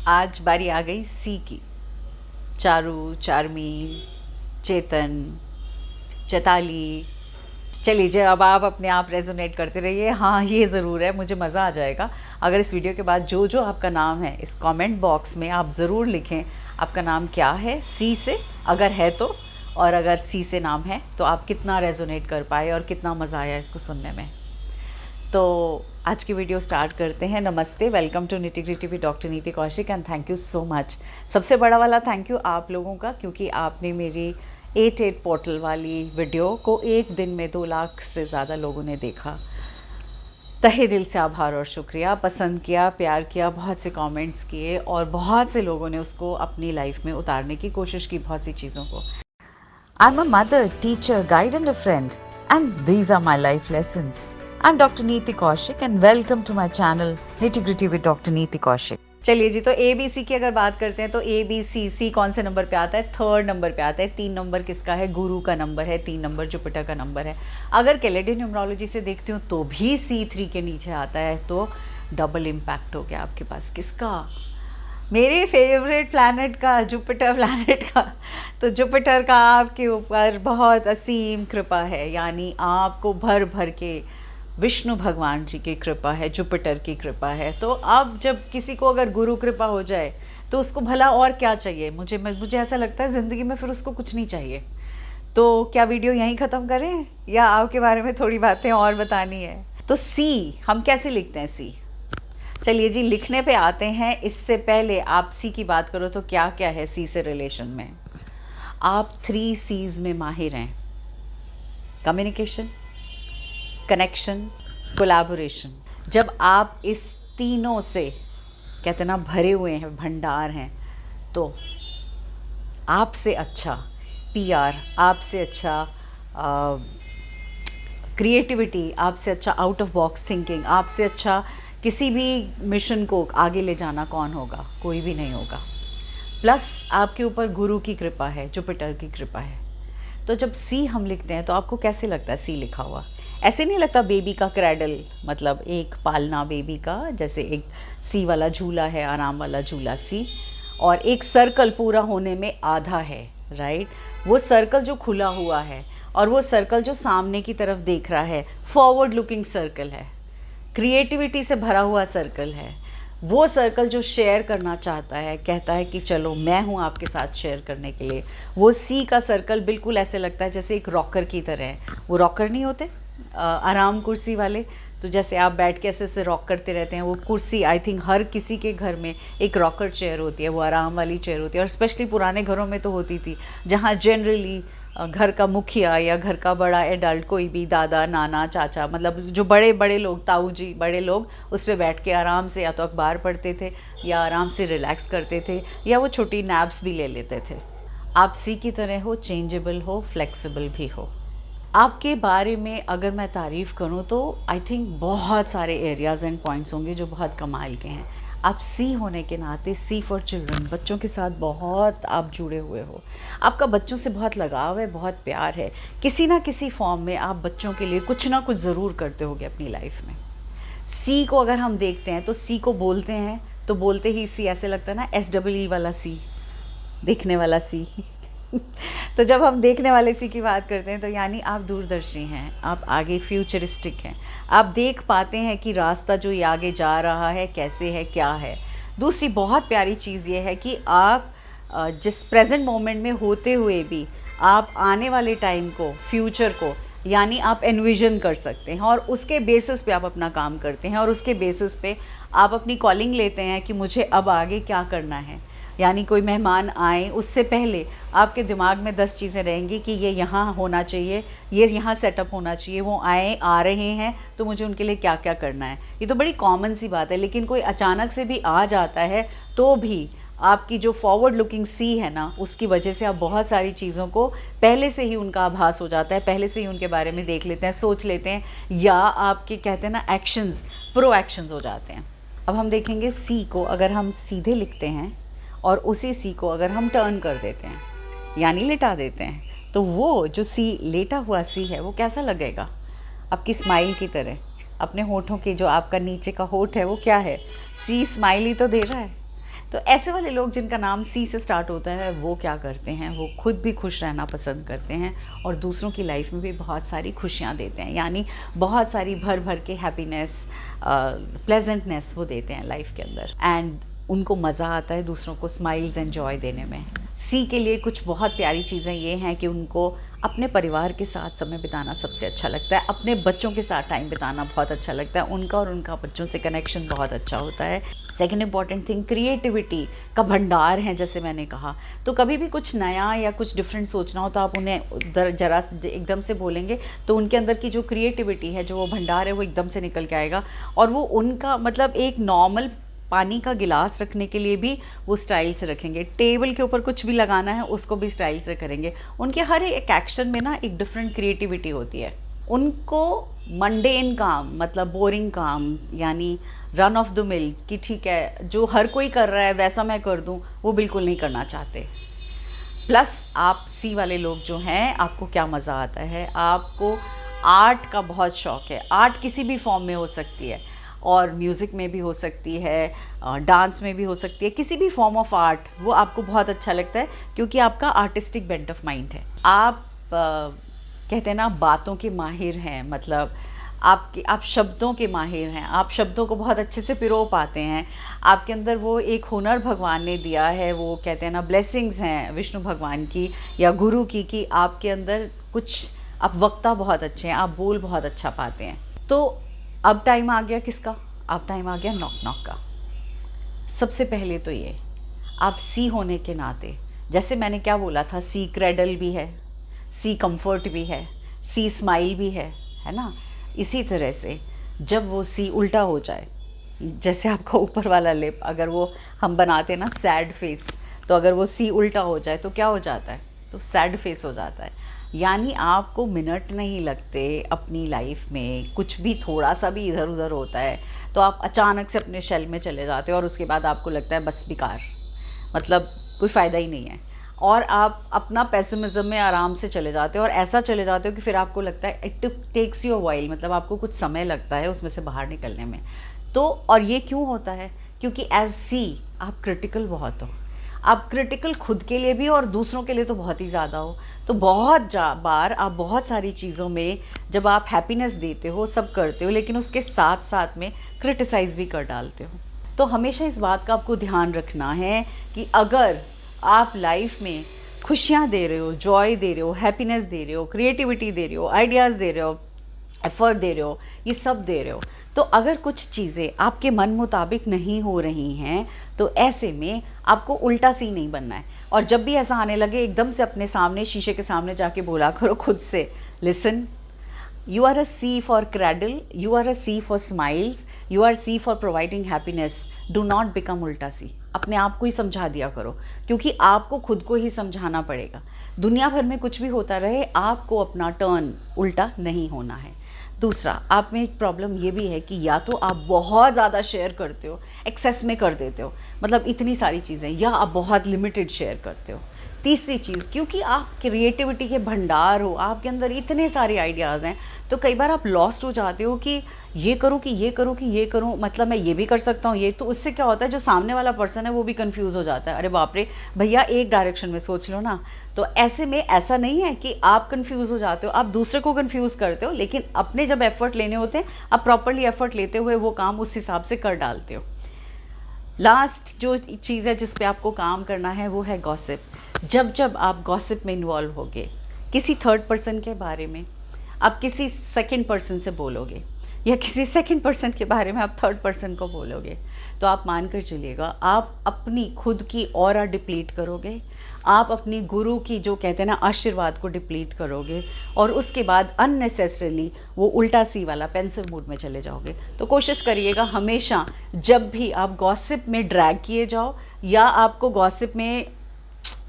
आज बारी आ गई सी की। चारू, चारमी, चेतन, चैताली। चलिए जी, अब आप अपने आप रेजोनेट करते रहिए। हाँ, ये ज़रूर है, मुझे मज़ा आ जाएगा अगर इस वीडियो के बाद जो जो आपका नाम है इस कमेंट बॉक्स में आप ज़रूर लिखें आपका नाम क्या है सी से, अगर है तो। और अगर सी से नाम है तो आप कितना रेजोनेट कर पाए और कितना मज़ा आया इसको सुनने में। तो आज की वीडियो स्टार्ट करते हैं। नमस्ते, welcome to nitty gritty with doctor Neeti Kaushik and thank you so much. सबसे बड़ा वाला थैंक यू आप लोगों का, क्योंकि आपने मेरी 88 पोर्टल वाली वीडियो को एक दिन में 2 लाख से ज़्यादा लोगों ने देखा। तहे दिल से आभार और शुक्रिया। पसंद किया, प्यार किया, बहुत से कमेंट्स किए और बहुत से लोगों ने उसको अपनी लाइफ में उतारने की कोशिश की, बहुत सी चीज़ों को। I'm a mother, teacher, guide and a friend, and these are my life lessons. I'm Dr. Neeti Kaushik and welcome to my channel Nitty Gritty with Dr. Neeti Kaushik. चलिए जी, तो ए बी सी की अगर बात करते हैं तो A B C, सी कौन से नंबर पे आता है? 3rd नंबर पे आता है। 3 नंबर किसका है? गुरु का नंबर है। 3 नंबर जुपिटर का नंबर है। अगर कैलेंडर न्यूमरोलॉजी से देखती हूँ तो भी सी 3 के नीचे आता है, तो डबल इम्पैक्ट हो गया आपके पास। किसका? मेरे फेवरेट प्लैनेट का, जुपिटर प्लैनेट का। तो जुपिटर का आपके ऊपर बहुत असीम कृपा है, यानी आपको भर भर के विष्णु भगवान जी की कृपा है, जुपिटर की कृपा है। तो अब जब किसी को अगर गुरु कृपा हो जाए तो उसको भला और क्या चाहिए? मुझे ऐसा लगता है ज़िंदगी में फिर उसको कुछ नहीं चाहिए। तो क्या वीडियो यहीं ख़त्म करें या आपके बारे में थोड़ी बातें और बतानी है? तो सी हम कैसे लिखते हैं? सी, चलिए जी लिखने पे आते हैं। इससे पहले आप सी की बात करो तो क्या क्या है सी से रिलेशन में? आप 3 सीज़ में माहिर हैं। Communication, connection, collaboration. जब आप इस तीनों से कहते ना भरे हुए हैं, भंडार हैं, तो आपसे अच्छा पीआर, आपसे अच्छा क्रिएटिविटी, आपसे अच्छा आउट ऑफ बॉक्स थिंकिंग, आपसे अच्छा किसी भी मिशन को आगे ले जाना कौन होगा? कोई भी नहीं होगा। प्लस आपके ऊपर गुरु की कृपा है, जुपिटर की कृपा है। तो जब सी हम लिखते हैं तो आपको कैसे लगता है सी लिखा हुआ? ऐसे नहीं लगता बेबी का क्रैडल, मतलब एक पालना बेबी का, जैसे एक सी वाला झूला है, आराम वाला झूला सी, और एक सर्कल पूरा होने में आधा है, राइट? वो सर्कल जो खुला हुआ है और वो सर्कल जो सामने की तरफ देख रहा है, फॉरवर्ड लुकिंग सर्कल है, क्रिएटिविटी से भरा हुआ सर्कल है। वो सर्कल जो शेयर करना चाहता है, कहता है कि चलो मैं हूँ आपके साथ शेयर करने के लिए। वो सी का सर्कल बिल्कुल ऐसे लगता है जैसे एक रॉकर की तरह है। वो रॉकर नहीं होते आराम कुर्सी वाले, तो जैसे आप बैठ के ऐसे ऐसे रॉक करते रहते हैं, वो कुर्सी आई थिंक हर किसी के घर में एक रॉकर चेयर होती है, वो आराम वाली चेयर होती है। और स्पेशली पुराने घरों में तो होती थी, जहाँ जनरली घर का मुखिया या घर का बड़ा एडल्ट, कोई भी दादा, नाना, चाचा, मतलब जो बड़े बड़े लोग, ताऊ जी, बड़े लोग उस पर बैठ के आराम से या तो अखबार पढ़ते थे या आराम से रिलैक्स करते थे, या वो छोटी नैप्स भी ले लेते थे। आप सी की तरह हो, चेंजेबल हो, फ्लेक्सिबल भी हो। आपके बारे में अगर मैं तारीफ़ करूं तो आई थिंक बहुत सारे एरियाज़ एंड पॉइंट्स होंगे जो बहुत कमाल के हैं। आप सी होने के नाते, सी फॉर चिल्ड्रन, बच्चों के साथ बहुत आप जुड़े हुए हो। आपका बच्चों से बहुत लगाव है, बहुत प्यार है। किसी ना किसी फॉर्म में आप बच्चों के लिए कुछ ना कुछ ज़रूर करते होगे अपनी लाइफ में। सी को अगर हम देखते हैं तो सी को बोलते हैं तो बोलते ही सी ऐसे लगता है ना, SEE वाला सी, देखने वाला सी। तो जब हम देखने वाले सी की बात करते हैं तो यानी आप दूरदर्शी हैं, आप आगे फ्यूचरिस्टिक हैं, आप देख पाते हैं कि रास्ता जो ये आगे जा रहा है कैसे है, क्या है। दूसरी बहुत प्यारी चीज़ ये है कि आप जिस प्रेजेंट मोमेंट में होते हुए भी आप आने वाले टाइम को, फ्यूचर को, यानी आप एनविजन कर सकते हैं और उसके बेसिस पे आप अपना काम करते हैं और उसके बेसिस पे आप अपनी कॉलिंग लेते हैं कि मुझे अब आगे क्या करना है। यानी कोई मेहमान आए उससे पहले आपके दिमाग में 10 चीज़ें रहेंगी कि ये यहाँ होना चाहिए, ये यहाँ सेटअप होना चाहिए, वो आ रहे हैं तो मुझे उनके लिए क्या क्या करना है। ये तो बड़ी कॉमन सी बात है, लेकिन कोई अचानक से भी आ जाता है तो भी आपकी जो फॉरवर्ड लुकिंग सी है ना, उसकी वजह से आप बहुत सारी चीज़ों को पहले से ही उनका आभास हो जाता है, पहले से ही उनके बारे में देख लेते हैं, सोच लेते हैं, या आपके कहते हैं ना एक्शंस, प्रो एक्शंस हो जाते हैं। अब हम देखेंगे सी को अगर हम सीधे लिखते हैं और उसी सी को अगर हम टर्न कर देते हैं, यानी लेटा देते हैं, तो वो जो सी, लेटा हुआ सी है, वो कैसा लगेगा? आपकी स्माइल की तरह। अपने होठों के जो आपका नीचे का होठ है वो क्या है? सी स्माइल ही तो दे रहा है। तो ऐसे वाले लोग जिनका नाम सी से स्टार्ट होता है वो क्या करते हैं, वो खुद भी खुश रहना पसंद करते हैं और दूसरों की लाइफ में भी बहुत सारी खुशियाँ देते हैं, यानी बहुत सारी भर भर के हैप्पीनेस, प्लेजेंटनेस वो देते हैं लाइफ के अंदर। एंड उनको मज़ा आता है दूसरों को स्माइल्स एंजॉय देने में। सी के लिए कुछ बहुत प्यारी चीज़ें ये हैं कि उनको अपने परिवार के साथ समय बिताना सबसे अच्छा लगता है, अपने बच्चों के साथ टाइम बिताना बहुत अच्छा लगता है, उनका और उनका बच्चों से कनेक्शन बहुत अच्छा होता है। सेकंड इंपॉर्टेंट थिंग, क्रिएटिविटी का भंडार है, जैसे मैंने कहा। तो कभी भी कुछ नया या कुछ डिफरेंट सोचना हो तो आप उन्हें जरा एकदम से बोलेंगे तो उनके अंदर की जो क्रिएटिविटी है, जो वो भंडार है, वो एकदम से निकल के आएगा। और वो उनका मतलब एक नॉर्मल पानी का गिलास रखने के लिए भी वो स्टाइल से रखेंगे, टेबल के ऊपर कुछ भी लगाना है उसको भी स्टाइल से करेंगे। उनके हर एक एक्शन में ना एक डिफरेंट क्रिएटिविटी होती है। उनको मंडेन काम, मतलब बोरिंग काम, यानी रन ऑफ द मिल कि ठीक है जो हर कोई कर रहा है वैसा मैं कर दूं, वो बिल्कुल नहीं करना चाहते। प्लस आप सी वाले लोग जो हैं, आपको क्या मज़ा आता है, आपको आर्ट का बहुत शौक़ है। आर्ट किसी भी फॉर्म में हो सकती है और म्यूज़िक में भी हो सकती है, डांस में भी हो सकती है, किसी भी फॉर्म ऑफ आर्ट वो आपको बहुत अच्छा लगता है क्योंकि आपका आर्टिस्टिक बेंट ऑफ माइंड है। आप कहते हैं ना बातों के माहिर हैं, मतलब आप शब्दों के माहिर हैं, आप शब्दों को बहुत अच्छे से पिरो पाते हैं। आपके अंदर वो एक हुनर भगवान ने दिया है, वो कहते हैं ना ब्लेसिंग्स हैं विष्णु भगवान की या गुरु की, कि आपके अंदर कुछ, आप वक्ता बहुत अच्छे हैं, आप बोल बहुत अच्छा पाते हैं। तो अब टाइम आ गया किसका, अब टाइम आ गया नॉक नॉक का। सबसे पहले तो ये, आप सी होने के नाते, जैसे मैंने क्या बोला था, सी क्रेडल भी है, सी कंफर्ट भी है, सी स्माइल भी है ना। इसी तरह से जब वो सी उल्टा हो जाए, जैसे आपका ऊपर वाला लिप अगर वो हम बनाते हैं ना सैड फेस, तो अगर वो सी उल्टा हो जाए तो क्या हो जाता है, तो सैड फेस हो जाता है। यानी आपको मिनट नहीं लगते अपनी लाइफ में, कुछ भी थोड़ा सा भी इधर उधर होता है तो आप अचानक से अपने शेल में चले जाते हो और उसके बाद आपको लगता है बस बेकार, मतलब कोई फ़ायदा ही नहीं है, और आप अपना पेसिमिज्म में आराम से चले जाते हो और ऐसा चले जाते हो कि फिर आपको लगता है it takes you a while, मतलब आपको कुछ समय लगता है उसमें से बाहर निकलने में। तो और ये क्यों होता है, क्योंकि एज सी आप क्रिटिकल बहुत हो, आप क्रिटिकल खुद के लिए भी और दूसरों के लिए तो बहुत ही ज़्यादा हो। तो बहुत बार आप बहुत सारी चीज़ों में जब आप हैप्पीनेस देते हो, सब करते हो, लेकिन उसके साथ साथ में क्रिटिसाइज़ भी कर डालते हो। तो हमेशा इस बात का आपको ध्यान रखना है कि अगर आप लाइफ में खुशियाँ दे रहे हो, जॉय दे रहे हो, हैप्पीनेस दे रहे हो, क्रिएटिविटी दे रहे हो, आइडियाज़ दे रहे हो, एफ़र्ट दे रहे हो, ये सब दे रहे हो, तो अगर कुछ चीज़ें आपके मन मुताबिक नहीं हो रही हैं तो ऐसे में आपको उल्टा सी नहीं बनना है। और जब भी ऐसा आने लगे एकदम से अपने सामने शीशे के सामने जाके बोला करो खुद से, listen, you are a C for cradle, you are a C for smiles, you are C for providing happiness, do not become उल्टा सी। अपने आप को ही समझा दिया करो, क्योंकि आपको खुद को ही समझाना पड़ेगा। दुनिया भर में कुछ भी होता रहे, आपको अपना टर्न उल्टा नहीं होना है। दूसरा, आप में एक प्रॉब्लम ये भी है कि या तो आप बहुत ज़्यादा शेयर करते हो, एक्सेस में कर देते हो, मतलब इतनी सारी चीज़ें, या आप बहुत लिमिटेड शेयर करते हो। तीसरी चीज़, क्योंकि आप क्रिएटिविटी के भंडार हो, आपके अंदर इतने सारे आइडियाज़ हैं, तो कई बार आप लॉस्ट हो जाते हो कि ये करूँ कि ये करूँ कि ये करूँ, मतलब मैं ये भी कर सकता हूँ ये। तो उससे क्या होता है, जो सामने वाला पर्सन है वो भी कंफ्यूज हो जाता है, अरे बाप रे भैया एक डायरेक्शन में सोच लो ना। तो ऐसे में ऐसा नहीं है कि आप कंफ्यूज हो जाते हो, आप दूसरे को कंफ्यूज करते हो, लेकिन अपने जब एफर्ट लेने होते हैं आप प्रॉपरली एफर्ट लेते हुए वो काम उस हिसाब से कर डालते हो। लास्ट जो चीज़ है जिस पे आपको काम करना है वो है गॉसिप। जब आप गॉसिप में इन्वॉल्व होगे, किसी थर्ड पर्सन के बारे में आप किसी सेकंड पर्सन से बोलोगे, या किसी सेकंड पर्सन के बारे में आप थर्ड पर्सन को बोलोगे, तो आप मान कर चलिएगा आप अपनी खुद की ऑरा डिप्लीट करोगे, आप अपनी गुरु की जो कहते हैं ना आशीर्वाद को डिप्लीट करोगे, और उसके बाद अननेसेसरीली वो उल्टा सी वाला पेंसिव मूड में चले जाओगे। तो कोशिश करिएगा हमेशा जब भी आप गॉसिप में ड्रैग किए जाओ, या आपको गॉसिप में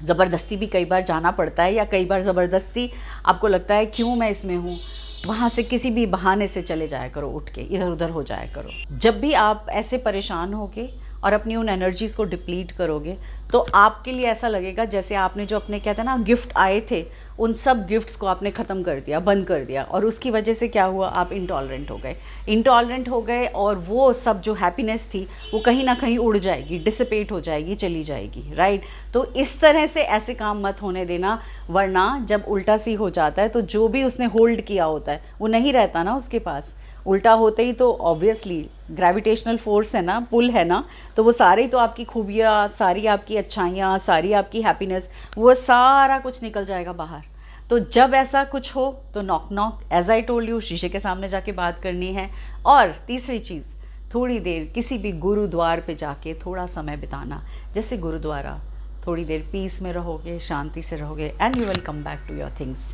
ज़बरदस्ती भी कई बार जाना पड़ता है, या कई बार ज़बरदस्ती आपको लगता है क्यों मैं इसमें हूँ, वहाँ से किसी भी बहाने से चले जाया करो, उठ के इधर उधर हो जाया करो। जब भी आप ऐसे परेशान होगे और अपनी उन एनर्जीज़ को डिप्लीट करोगे तो आपके लिए ऐसा लगेगा जैसे आपने जो अपने कहते हैं ना गिफ्ट आए थे उन सब गिफ्ट्स को आपने ख़त्म कर दिया, बंद कर दिया, और उसकी वजह से क्या हुआ, आप इंटॉलरेंट हो गए और वो सब जो हैप्पीनेस थी वो कहीं ना कहीं उड़ जाएगी, डिसिपेट हो जाएगी, चली जाएगी, राइट। तो इस तरह से ऐसे काम मत होने देना, वरना जब उल्टा सी हो जाता है तो जो भी उसने होल्ड किया होता है वो नहीं रहता ना उसके पास। उल्टा होते ही तो ऑब्वियसली ग्रेविटेशनल फोर्स है ना, पुल है ना, तो वो सारी तो आपकी खूबियाँ, सारी आपकी अच्छाइयाँ, सारी आपकी हैप्पीनेस, वो सारा कुछ निकल जाएगा बाहर। तो जब ऐसा कुछ हो तो knock knock, as I told you, शीशे के सामने जाके बात करनी है। और तीसरी चीज़, थोड़ी देर किसी भी गुरुद्वार पे जाके थोड़ा समय बिताना, जैसे गुरुद्वारा, थोड़ी देर पीस में रहोगे, शांति से रहोगे, and you will come back to your things.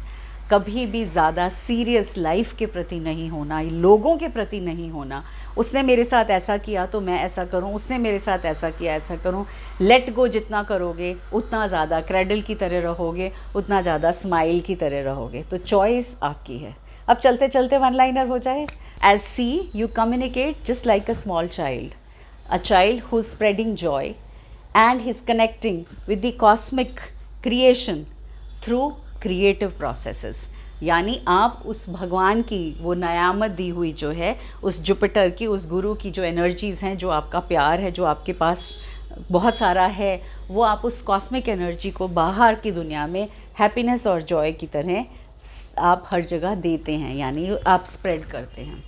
कभी भी ज़्यादा सीरियस लाइफ के प्रति नहीं होना, लोगों के प्रति नहीं होना, उसने मेरे साथ ऐसा किया तो मैं ऐसा करूं, उसने मेरे साथ ऐसा किया ऐसा करूं। लेट गो जितना करोगे उतना ज़्यादा क्रैडल की तरह रहोगे, उतना ज़्यादा स्माइल की तरह रहोगे। तो चॉइस आपकी है। अब चलते चलते वन लाइनर हो जाए। As see you communicate just like a small child, a child who's spreading joy and he's connecting with the cosmic creation through creative processes। यानी आप उस भगवान की वो नयामत दी हुई जो है, उस जुपिटर की, उस गुरु की जो एनर्जीज़ हैं, जो आपका प्यार है, जो आपके पास बहुत सारा है, वो आप उस कॉस्मिक एनर्जी को बाहर की दुनिया में हैप्पीनेस और जॉय की तरह आप हर जगह देते हैं, यानी आप स्प्रेड करते हैं।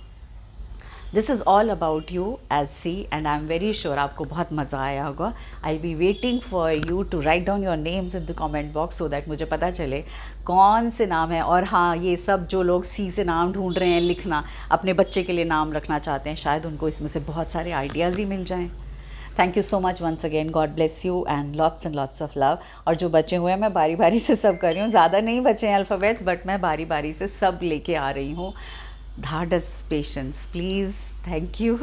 This is all about you age C, and I am very sure आपको बहुत मज़ा आया होगा। I be waiting for you to write down your names in the comment box so that मुझे पता चले कौन से नाम है। और हाँ, ये सब जो लोग सी से नाम ढूंढ रहे हैं लिखना, अपने बच्चे के लिए नाम रखना चाहते हैं, शायद उनको इसमें से बहुत सारे आइडियाज़ ही मिल जाएँ। Thank you so much once again, God bless you and lots of love. और जो बचे हुए हैं मैं बारी बारी से सब कर रही हूँ, ज़्यादा नहीं बचे हैं अल्फ़ाबेट्स, बट मैं बारी बारी से सब लेके आ रही हूँ। धाडस, पेशेंस, प्लीज़, थैंक यू।